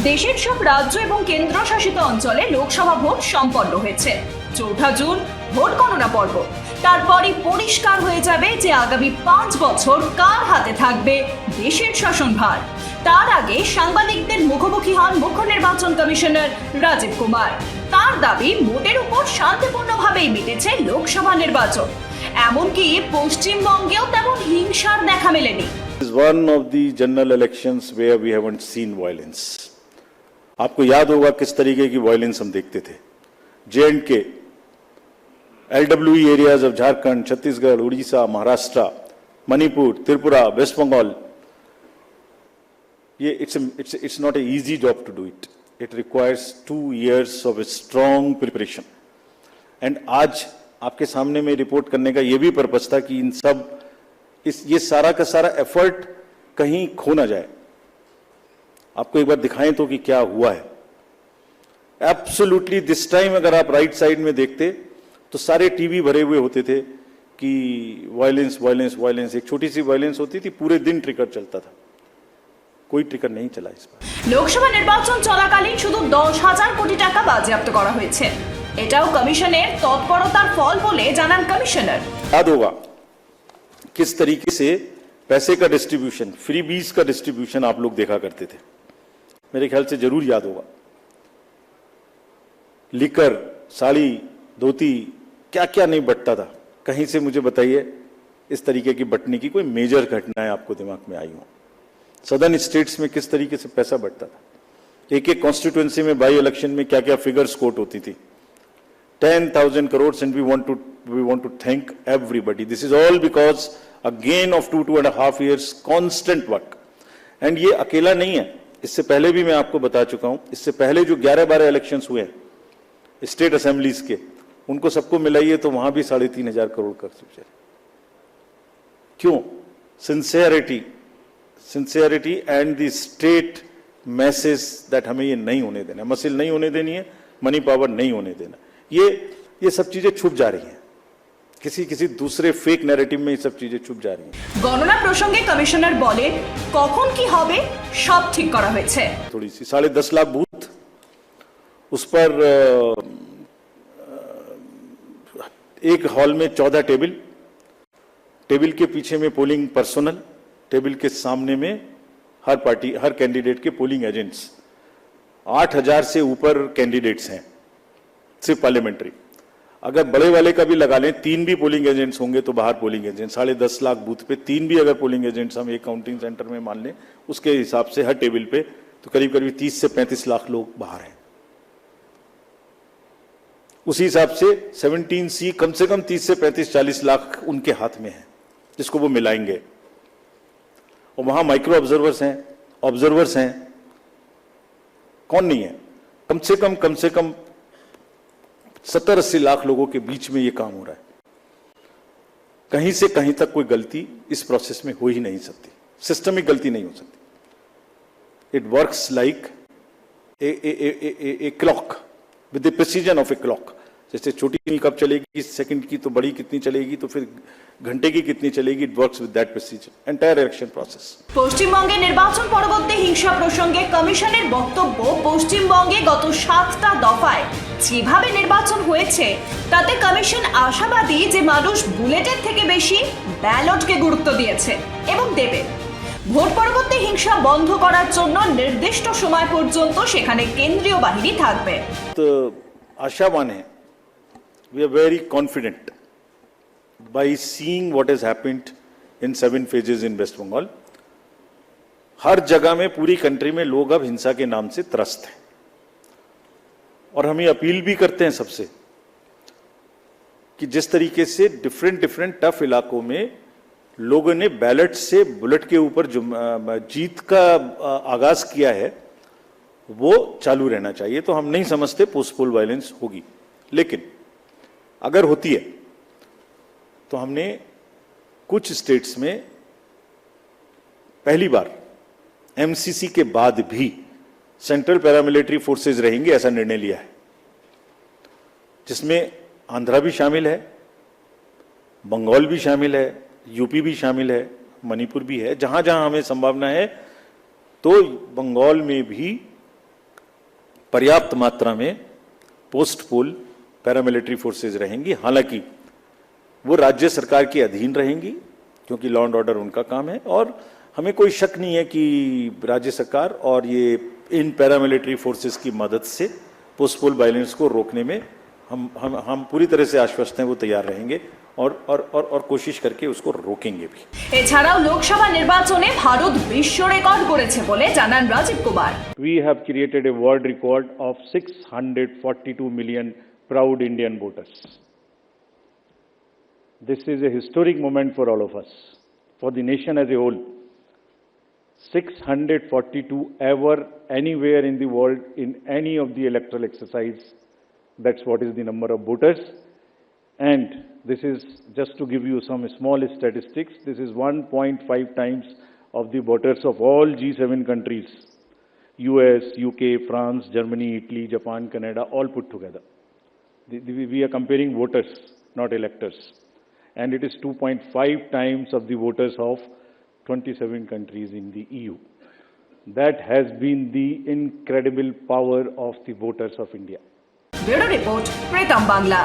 দেশের সব রাজ্য এবং কেন্দ্রশাসিত অঞ্চলে লোকসভা ভোট সম্পন্ন হয়েছে। 4 জুন ভোট গণনা পর্ব। তারপরই পরিষ্কার হয়ে যাবে যে আগামী 5 বছর কার হাতে থাকবে দেশের শাসনভার। তার আগে সাংবাদিকদের মুখোমুখি হন মুখ্য নির্বাচন কমিশনার রাজীব কুমার। তার দাবি, ভোটের উপর শান্তিপূর্ণভাবেই মিটেছে লোকসভা নির্বাচন। এমনকি পশ্চিমবঙ্গেও তেমন হিংসার দেখা মেলেনি। This is one of the general elections where we haven't seen violence. आपको याद होगा किस तरीके की वायलेंस हम देखते थे। J&K, LWE areas of Jharkhand, Chhattisgarh, Orissa, Maharashtra, Manipur, Tripura, West Bengal, ये it's not an easy job to do it. It requires 2 years of a strong preparation. And आज आपके सामने में रिपोर्ट करने का ये भी पर्पस था कि इन सब ये सारा का सारा एफर्ट कहीं खो ना जाए। आपको एक बार दिखाएं तो कि क्या हुआ है। एब्सोल्युटली दिस टाइम अगर आप राइट साइड में देखते तो सारे टीवी भरे हुए होते थे कि वायलेंस वायलेंस वायलेंस। एक छोटी सी वायलेंस होती थी, पूरे दिन ट्रिगर चलता था। कोई ट्रिगर नहीं चला इस बार। লোকসভা নির্বাচন চলাকালীন শুধু 10,000 কোটি টাকা বাজেয়াপ্ত করা হয়েছে। এটাও কমিশনের তৎপরতার ফল বলে জানান কমিশনার। याद होगा किस तरीके से पैसे का डिस्ट्रीब्यूशन, फ्री बीज का डिस्ट्रीब्यूशन आप लोग देखा करते थे। मेरे ख्याल से जरूर याद होगा। लिकर, साड़ी, धोती, क्या क्या नहीं बंटता था। कहीं से मुझे बताइए इस तरीके की बंटने की कोई मेजर घटनाएं आपको दिमाग में आई हो। सदर्न स्टेट्स में किस तरीके से पैसा बंटता था। एक एक कॉन्स्टिट्यूएंसी में बाई इलेक्शन में क्या क्या फिगर्स कोट होती थी। 10,000 crores and we want to thank everybody. This is all because a gain of 2.5 years constant work. And ये अकेला नहीं है, इससे पहले भी मैं आपको बता चुका हूं। इससे पहले जो 11-12 इलेक्शंस हुए हैं स्टेट असेंबलीज के, उनको सबको मिलाइए तो वहां भी 3,500 करोड़ का खर्च है। क्यों? Sincerity and the state message that हमें ये नहीं होने देना, मसिल नहीं होने देनी है, मनी पावर नहीं होने देना। ये सब चीजें छुप जा रही हैं, किसी दूसरे फेक नैरेटिव में ये सब चीजें छुप जा रही हैं। গণনা প্রসঙ্গে কমিশনার বলেন, কখন কি হবে সব ঠিক করা হয়েছে। थोड़ी सी 10.5 लाख बूथ, उस पर एक हॉल में 14 टेबल के पीछे में पोलिंग पर्सनल, टेबल के सामने में हर पार्टी हर कैंडिडेट के पोलिंग एजेंट्स। 8,000 से ऊपर कैंडिडेट्स हैं सिर्फ पार्लियामेंट्री। अगर बड़े वाले का भी लगा लें, 3 भी पोलिंग एजेंट्स होंगे तो बाहर पोलिंग एजेंट। 10.5 लाख बूथ पे 3 भी अगर पोलिंग एजेंट्स हम एक काउंटिंग सेंटर में मान लें, उसके हिसाब से हर टेबल पे तो करीब 30 से 35 लाख लोग बाहर हैं। उसी हिसाब से 17C कम से कम 30 से 35-40 लाख उनके हाथ में है, जिसको वो मिलाएंगे। और वहां माइक्रो ऑब्जर्वर्स हैं। कौन नहीं है? कम से कम 70-80 लाख लोगों के बीच में ये काम हो रहा है। कहीं से कहीं तक कोई गलती इस प्रोसेस में हो ही नहीं सकती, सिस्टमिक गलती नहीं हो सकती। It works like a clock with the precision of a clock. जैसे छोटी कब चलेगी सेकंड की, तो बड़ी कितनी चलेगी, तो फिर घंटे की कितनी चलेगी। It works with that precision entire election process. পশ্চিমবঙ্গে নির্বাচন পরবর্তী হিংসা প্রসঙ্গে কমিশনের বক্তব্য, পশ্চিমবঙ্গে গত 7টা দফায় যেভাবে নির্বাচন হয়েছে তাতে কমিশন আশাবাদী যে মানুষ বুলেটের থেকে বেশি ব্যালটকে গুরুত্ব দিয়েছে এবং দেবে। ভোট পরবর্তী হিংসা বন্ধ করার জন্য নির্দিষ্ট সময় পর্যন্ত সেখানে কেন্দ্রীয় বাহিনী থাকবে। তো आशावान है, we are very confident by seeing what has happened in 7 phases in West Bengal. हर जगह में पूरी कंट्री में लोग अब हिंसा के नाम से त्रस्त हैं और हम ये अपील भी करते हैं सबसे कि जिस तरीके से डिफरेंट टफ इलाकों में लोगों ने बैलेट से बुलेट के ऊपर जीत का आगाज किया है, वो चालू रहना चाहिए। तो हम नहीं समझते पोस्टपोल वायलेंस होगी, लेकिन अगर होती है तो हमने कुछ स्टेट्स में पहली बार एमसीसी के बाद भी सेंट्रल पैरामिलिट्री फोर्सेस रहेंगे, ऐसा निर्णय लिया है, जिसमें आंध्रा भी शामिल है, बंगाल भी शामिल है, यूपी भी शामिल है, मणिपुर भी है। जहां जहां हमें संभावना है तो बंगाल में भी पर्याप्त मात्रा में पोस्ट पोल पैरामिलिट्री फोर्सेज रहेंगी। हालांकि वो राज्य सरकार के अधीन रहेंगी क्योंकि लॉ एंड ऑर्डर उनका काम है, और हमें कोई शक नहीं है कि राज्य सरकार और ये इन पैरामिलिट्री फोर्सेस की मदद से पोस्ट पोल वायलेंस को रोकने में हम पूरी तरह से आश्वस्त हैं, वो तैयार रहेंगे और कोशिश करके उसको रोकेंगे भी। এছাড়াও লোকসভা নির্বাচনে ভারত বিশ্ব রেকর্ড করেছে বলে জানান Rajiv Kumar. We have created a world record of 642 million proud Indian voters. This is a historic moment for all of us, for the nation as a whole. 642 ever anywhere in the world in any of the electoral exercise. That's what is the number of voters. And this is just to give you some small statistics. This is 1.5 times of the voters of all G7 countries. US, UK, France, Germany, Italy, Japan, Canada, all put together. We are comparing voters, not electors. And it is 2.5 times of the voters of 27 countries in the EU. That has been the incredible power of the voters of India. Bureau report Pritam Bangla.